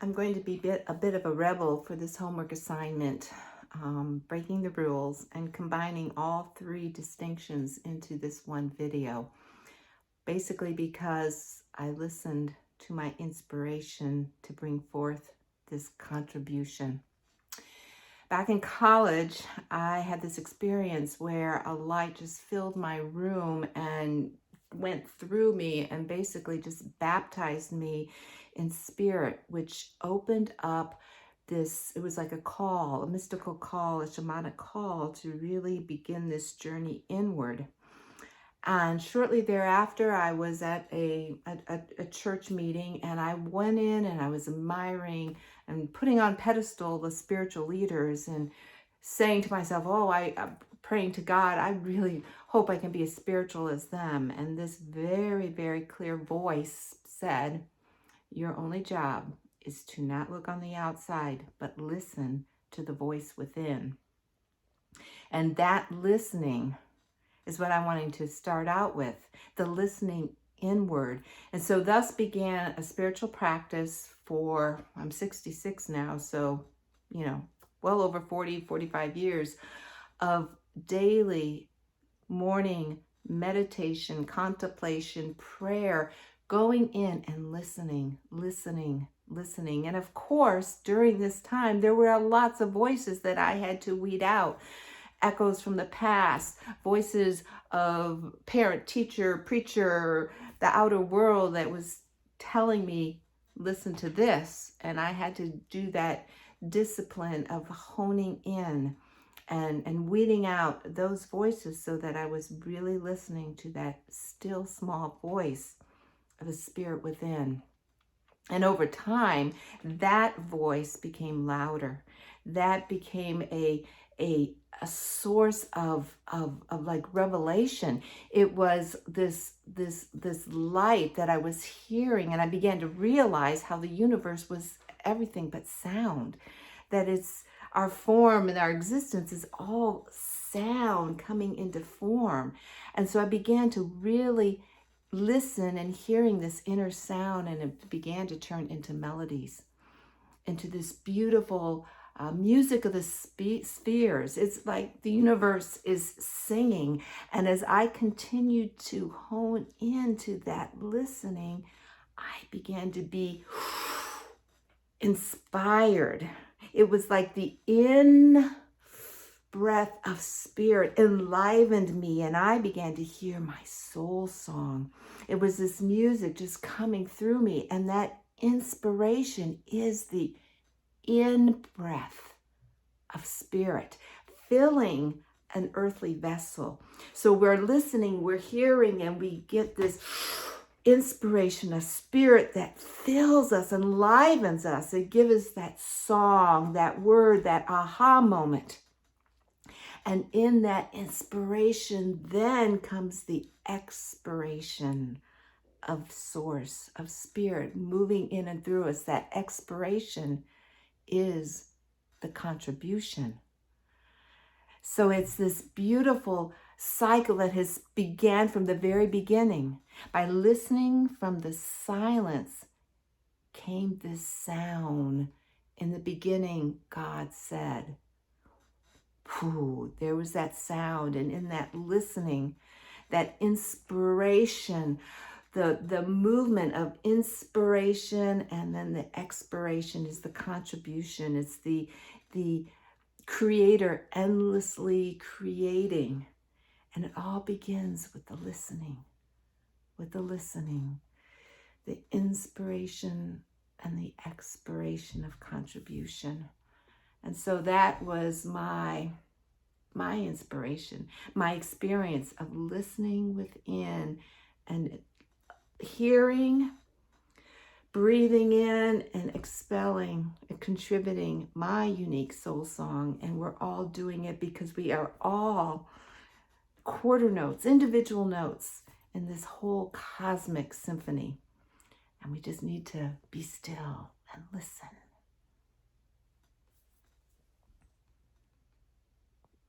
I'm going to be a bit of a rebel for this homework assignment, breaking the rules and combining all three distinctions into this one video. Basically because I listened to my inspiration to bring forth this contribution. Back in college, I had this experience where a light just filled my room and went through me and basically just baptized me in spirit, which opened up this, it was like a call, a mystical call, a shamanic call to really begin this journey inward. And shortly thereafter, I was at a church meeting, and I went in and I was admiring and putting on pedestal the spiritual leaders and saying to myself, oh, I'm praying to God, I really hope I can be as spiritual as them. And this very, very clear voice said, your only job is to not look on the outside, but listen to the voice within. And that listening is what I'm wanting to start out with, the listening inward. And so thus began a spiritual practice for, I'm 66 now, so, well over 40, 45 years of daily morning meditation, contemplation, prayer, going in and listening. And of course, during this time, there were lots of voices that I had to weed out. Echoes from the past, voices of parent, teacher, preacher, the outer world that was telling me, listen to this. And I had to do that discipline of honing in and weeding out those voices so that I was really listening to that still small voice of the spirit within. And over time, that voice became louder. That became a source of like revelation. It was this light that I was hearing, and I began to realize how the universe was everything but sound. That it's our form and our existence is all sound coming into form. And so I began to really listen and hearing this inner sound, and it began to turn into melodies, into this beautiful music of the spheres. It's like the universe is singing. And as I continued to hone into that listening, I began to be inspired. It was like the in breath of spirit enlivened me, and I began to hear my soul song. It was this music just coming through me, and that inspiration is the in breath of spirit filling an earthly vessel. So we're listening, we're hearing, and we get this inspiration of spirit that fills us, enlivens us. It gives us that song, that word, that aha moment. And in that inspiration, then comes the expiration of source, of spirit moving in and through us. That expiration is the contribution. So it's this beautiful cycle that has began from the very beginning. By listening from the silence came this sound. In the beginning, God said. There was that sound, and in that listening, that inspiration, the movement of inspiration, and then the expiration is the contribution. It's the creator endlessly creating. And it all begins with the listening, the inspiration and the expiration of contribution. And so that was my inspiration, my experience of listening within and hearing, breathing in and expelling and contributing my unique soul song. And we're all doing it because we are all quarter notes, individual notes in this whole cosmic symphony. And we just need to be still and listen.